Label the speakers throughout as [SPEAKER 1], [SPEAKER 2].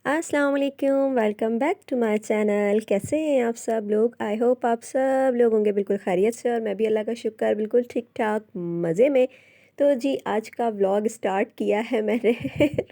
[SPEAKER 1] अस्सलाम वालेकुम, welcome back to my channel. कैसे हैं आप सब लोग? आई होप आप सब लोग होंगे बिल्कुल खैरियत से और मैं भी अल्लाह का शुक्र बिल्कुल ठीक ठाक मज़े में। तो जी आज का व्लॉग स्टार्ट किया है मैंने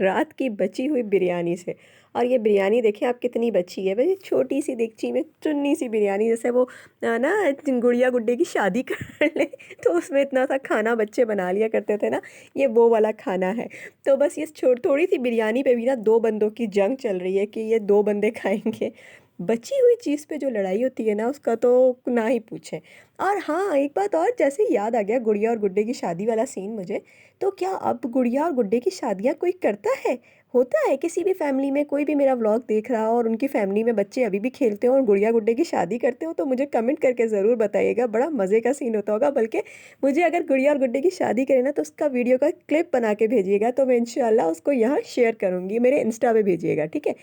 [SPEAKER 1] रात की बची हुई बिरयानी से। और ये बिरयानी देखें आप कितनी बची है, वैसे छोटी सी देगची में चुन्नी सी बिरयानी, जैसे वो ना गुड़िया गुड्डे की शादी कर ले तो उसमें इतना सा खाना बच्चे बना लिया करते थे ना, ये वो वाला खाना है। तो बस ये थोड़ी सी बिरयानी पे भी ना दो बंदों की जंग चल रही है कि ये दो बंदे खाएंगे। बची हुई चीज़ पे जो लड़ाई होती है ना, उसका तो ना ही पूछें। और हाँ, एक बात और, जैसे याद आ गया गुड़िया और गुड्डे की शादी वाला सीन मुझे। तो क्या अब गुड़िया और गुड्डे की शादियाँ कोई करता है? होता है किसी भी फैमिली में, कोई भी मेरा व्लॉग देख रहा हो और उनकी फैमिली में बच्चे अभी भी खेलते हो और गुड़िया गुड्डे की शादी करते हो, तो मुझे कमेंट करके ज़रूर बताइएगा। बड़ा मज़े का सीन होता होगा। बल्कि मुझे अगर गुड़िया और गुड्डे की शादी करें ना, तो उसका वीडियो का क्लिप बना के भेजिएगा, तो मैं इंशाल्लाह उसको यहाँ शेयर करूँगी। मेरे इंस्टा पे भेजिएगा, ठीक है?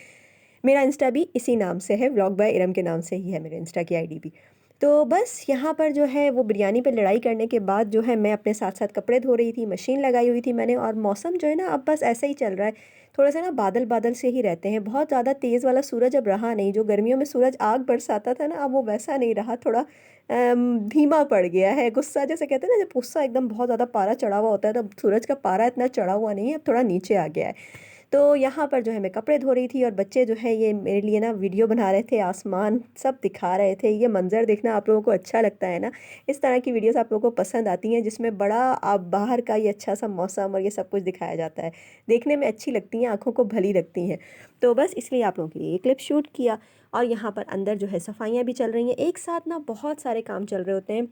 [SPEAKER 1] मेरा इंस्टा भी इसी नाम से है, व्लॉग बाय इरम के नाम से ही है मेरे इंस्टा की आईडी भी। तो बस यहाँ पर जो है वो बिरयानी पे लड़ाई करने के बाद जो है मैं अपने साथ साथ कपड़े धो रही थी, मशीन लगाई हुई थी मैंने। और मौसम जो है ना अब बस ऐसा ही चल रहा है, थोड़ा सा ना बादल बादल से ही रहते हैं। बहुत ज़्यादा तेज़ वाला सूरज अब रहा नहीं, जो गर्मियों में सूरज आग बरसाता था ना, अब वो वैसा नहीं रहा। थोड़ा धीमा पड़ गया है। गुस्सा जैसे कहते हैं ना, जब गुस्सा एकदम बहुत ज़्यादा पारा चढ़ा हुआ होता है, तब सूरज का पारा इतना चढ़ा हुआ नहीं है, अब थोड़ा नीचे आ गया है। तो यहाँ पर जो है मैं कपड़े धो रही थी और बच्चे जो है ये मेरे लिए ना वीडियो बना रहे थे, आसमान सब दिखा रहे थे। ये मंज़र देखना आप लोगों को अच्छा लगता है ना? इस तरह की वीडियोस आप लोगों को पसंद आती हैं जिसमें बड़ा आप बाहर का ये अच्छा सा मौसम और ये सब कुछ दिखाया जाता है। देखने में अच्छी लगती हैं, आँखों को भली लगती हैं। तो बस इसलिए आप लोगों के लिए ये क्लिप शूट किया। और यहाँ पर अंदर जो है सफाइयाँ भी चल रही हैं, एक साथ ना बहुत सारे काम चल रहे होते हैं।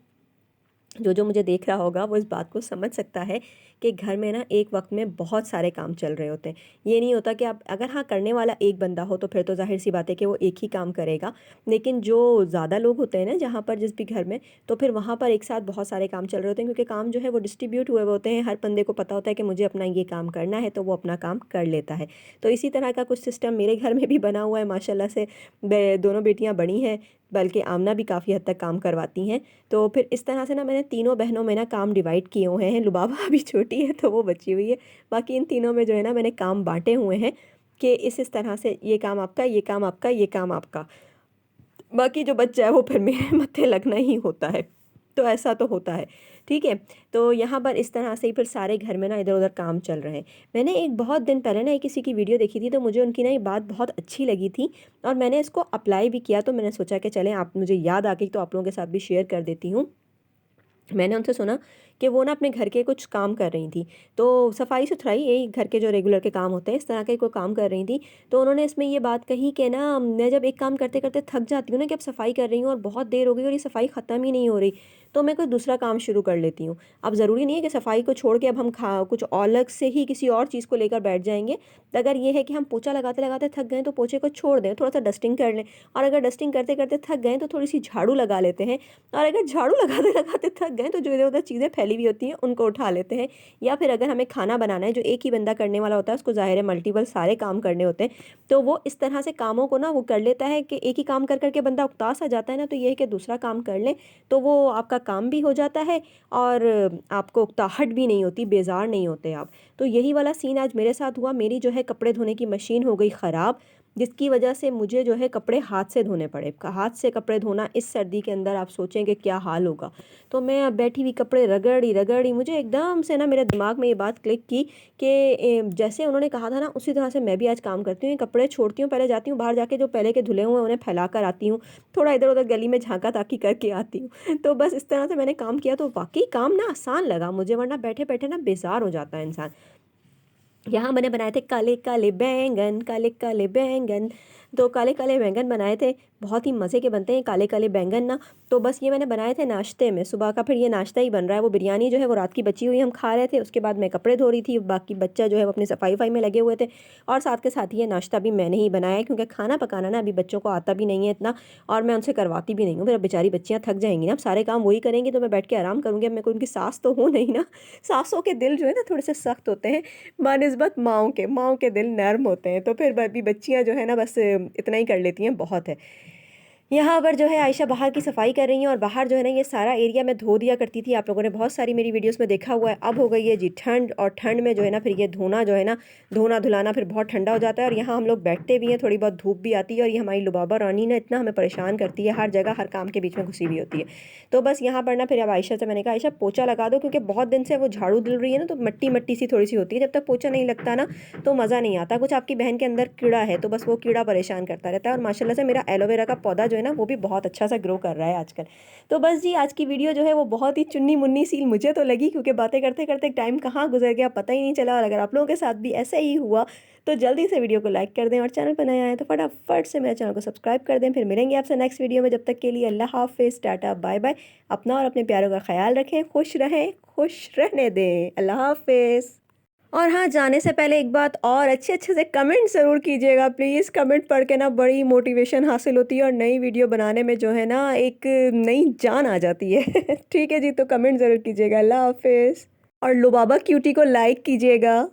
[SPEAKER 1] जो मुझे देख रहा होगा वो इस बात को समझ सकता है कि घर में ना एक वक्त में बहुत सारे काम चल रहे होते हैं। ये नहीं होता कि आप अगर हाँ करने वाला एक बंदा हो तो फिर तो जाहिर सी बात है कि वो एक ही काम करेगा। लेकिन जो ज़्यादा लोग होते हैं ना जहाँ पर जिस भी घर में, तो फिर वहाँ पर एक साथ बहुत सारे काम चल रहे होते हैं, क्योंकि काम जो है वो डिस्ट्रीब्यूट हुए हुए होते हैं। हर बंदे को पता होता है कि मुझे अपना ये काम करना है, तो वो अपना काम कर लेता है। तो इसी तरह का कुछ सिस्टम मेरे घर में भी बना हुआ है माशाल्लाह से। दोनों बेटियाँ बड़ी हैं, बल्कि आमना भी काफ़ी हद तक काम करवाती हैं। तो फिर इस तरह से ना मैंने तीनों बहनों में ना काम डिवाइड किए हुए हैं। लुबाबा अभी छोटी है तो वो बची हुई है। बाकी इन तीनों में जो है ना मैंने काम बांटे हुए हैं कि इस तरह से ये काम आपका, ये काम आपका, ये काम आपका। बाकी जो बच्चा है वो फिर मेरे मत्थे लगना ही होता है। तो ऐसा तो होता है, ठीक है। तो यहाँ पर इस तरह से ही फिर सारे घर में ना इधर उधर काम चल रहे हैं। मैंने एक बहुत दिन पहले ना एक किसी की वीडियो देखी थी, तो मुझे उनकी ना ये बात बहुत अच्छी लगी थी और मैंने इसको अप्लाई भी किया। तो मैंने सोचा कि चलें, आप मुझे याद आ गई तो आप लोगों के साथ भी शेयर कर देती हूँ। मैंने उनसे सुना कि वो ना अपने घर के कुछ काम कर रही थी। तो सफाई सुथराई, यही घर के जो रेगुलर के काम होते हैं, इस तरह के कोई काम कर रही थी। तो उन्होंने इसमें ये बात कही कि ना मैं जब एक काम करते करते थक जाती हूँ ना, कि अब सफाई कर रही हूँ और बहुत देर हो गई और ये सफाई ख़त्म ही नहीं हो रही, तो मैं कोई दूसरा काम शुरू कर लेती हूँ। अब ज़रूरी नहीं है कि सफाई को छोड़ के अब हम खा कुछ अलग से ही किसी और चीज़ को लेकर बैठ जाएंगे। अगर ये है कि हम पोछा लगाते लगाते थक गए तो पोछे को छोड़ दें, थोड़ा सा डस्टिंग कर लें। और अगर डस्टिंग करते करते थक गए तो थोड़ी सी झाड़ू लगा लेते हैं। और अगर झाड़ू लगाते लगाते थक गए तो जो इधर उधर चीज़ें फैली हुई होती हैं उनको उठा लेते हैं। या फिर अगर हमें खाना बनाना है, जो एक ही बंदा करने वाला होता है, उसको ज़ाहिर है मल्टीपल सारे काम करने होते हैं, तो वो इस तरह से कामों को ना वो कर लेता है कि एक ही काम कर करके बंदा उकता सा जाता है ना। तो ये है कि दूसरा काम कर लें तो वो आपका काम भी हो जाता है और आपको उकताहट भी नहीं होती, बेजार नहीं होते आप। तो यही वाला सीन आज मेरे साथ हुआ। मेरी जो है कपड़े धोने की मशीन हो गई ख़राब, जिसकी वजह से मुझे जो है कपड़े हाथ से धोने पड़े। हाथ से कपड़े धोना इस सर्दी के अंदर आप सोचें कि क्या हाल होगा। तो मैं अब बैठी हुई कपड़े रगड़ी रगड़ी, मुझे एकदम से ना मेरे दिमाग में ये बात क्लिक की कि जैसे उन्होंने कहा था ना, उसी तरह से मैं भी आज काम करती हूँ। ये कपड़े छोड़ती हूँ, पहले जाती हूँ बाहर, जाके जो पहले के धुले हुए हैं उन्हें फैला कर आती हूँ, थोड़ा इधर उधर गली में झांका ताकी करके आती हूँ। तो बस इस तरह से मैंने काम किया, तो वाकई काम ना आसान लगा मुझे, वरना बैठे बैठे ना बेजार हो जाता है इंसान। यहाँ मैंने बनाए थे काले काले बैंगन, काले काले बैंगन। तो काले काले बैंगन बनाए थे, बहुत ही मज़े के बनते हैं काले काले बैंगन ना। तो बस ये मैंने बनाए थे नाश्ते में सुबह का, फिर ये नाश्ता ही बन रहा है। वो बिरयानी जो है वो रात की बची हुई हम खा रहे थे, उसके बाद मैं कपड़े धो रही थी, बाकी बच्चा जो है वो अपनी सफाई वफाई में लगे हुए थे। और साथ के साथ ये नाश्ता भी मैंने ही बनाया है, क्योंकि खाना पकाना ना अभी बच्चों को आता भी नहीं है इतना, और मैं उनसे करवाती भी नहीं हूँ। फिर अब बेचारी बच्चियाँ थक जाएंगी ना, अब सारे काम वही करेंगी तो मैं बैठ के आराम करूँगी। अब मैं कोई उनकी सास तो हूँ नहीं ना। सासों के दिल जो है ना थोड़े से सख्त होते हैं बानिस्बत माँओं के दिल नर्म होते हैं। तो फिर भी बच्चियाँ जो है ना बस इतना ही कर लेती हैं, बहुत है। यहाँ पर जो है आयशा बाहर की सफाई कर रही हैं और बाहर जो है ना ये सारा एरिया मैं धो दिया करती थी। आप लोगों ने बहुत सारी मेरी वीडियोस में देखा हुआ है। अब हो गई है जी ठंड, और ठंड में जो है ना फिर ये धोना जो है ना, धोना धुलाना फिर बहुत ठंडा हो जाता है। और यहाँ हम लोग बैठते भी हैं, थोड़ी बहुत धूप भी आती है। और ये हमारी लुबाबा रानी ना इतना हमें परेशान करती है, हर जगह हर काम के बीच में घुसी हुई होती है। तो बस यहाँ पर ना फिर अब आयशा से मैंने कहा आयशा पोछा लगा दो, क्योंकि बहुत दिन से वो झाड़ू दिल रही है ना, तो मट्टी मट्टी सी थोड़ी सी होती है। जब तक पोछा नहीं लगता ना तो मज़ा नहीं आता। कुछ आपकी बहन के अंदर कीड़ा है, तो बस वो कीड़ा परेशान करता रहता है। और माशाल्लाह से मेरा एलोवेरा का पौधा जो है ना वो भी बहुत अच्छा सा ग्रो कर रहा है आजकल। तो बस जी आज की वीडियो जो है वो बहुत ही चुन्नी मुन्नी सी मुझे तो लगी, क्योंकि बातें करते करते टाइम कहाँ गुजर गया पता ही नहीं चला। और अगर आप लोगों के साथ भी ऐसा ही हुआ तो जल्दी से वीडियो को लाइक कर दें, और चैनल पर नए आए तो फटाफट से मेरे चैनल को सब्सक्राइब कर दें। फिर मिलेंगे आपसे नेक्स्ट वीडियो में, जब तक के लिए अल्लाह हाफिज़, टाटा बाय बाय। अपना और अपने प्यारों का ख्याल रखें, खुश रहें, खुश रहने दें। अल्लाह हाफिज़। और हाँ, जाने से पहले एक बात और, अच्छे अच्छे से कमेंट ज़रूर कीजिएगा प्लीज़। कमेंट पढ़ के ना बड़ी मोटिवेशन हासिल होती है, और नई वीडियो बनाने में जो है ना एक नई जान आ जाती है। ठीक है जी, तो कमेंट ज़रूर कीजिएगा। अल्लाह हाफिज़। और लुबाबा क्यूटी को लाइक कीजिएगा।